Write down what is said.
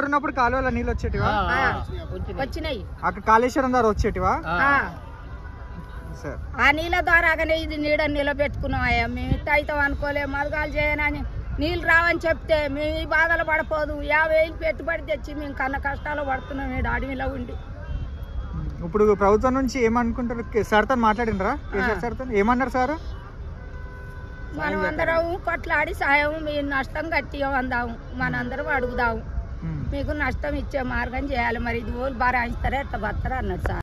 ఉన్నప్పుడు కాలువలో నీళ్ళు వచ్చేటివా? వచ్చినాయి. అక్కడ కాళేశ్వరం ద్వారా వచ్చేటివా? ఆ నీళ్ళ ద్వారాగానే ఇది నీడ నిలబెట్టుకున్నామయ్యా. మేము ఇట్ట అవుతాం అనుకోలేము. మరగాలు చేయనని నీళ్ళు రావని చెప్తే మేము ఈ బాధలు పడిపోదు. 50,000 పెట్టుబడి తెచ్చి మేము కన్న కష్టాలు పడుతున్నాం ఈ అడవిలో ఉండి. ఇప్పుడు ప్రభుత్వం నుంచి ఏమనుకుంటారు? సార్తో మాట్లాడినరా? సార్తో ఏమన్నారు సార్? మనం అందరం కొట్లాడి సాయం మీరు నష్టం కట్టి అందాము, మనందరం అడుగుదాము, మీకు నష్టం ఇచ్చే మార్గం చేయాలి. మరి ఇది ఓళ్ళు బాగా ఇస్తారా ఎట్లా బతారా అన్నాడు సార్.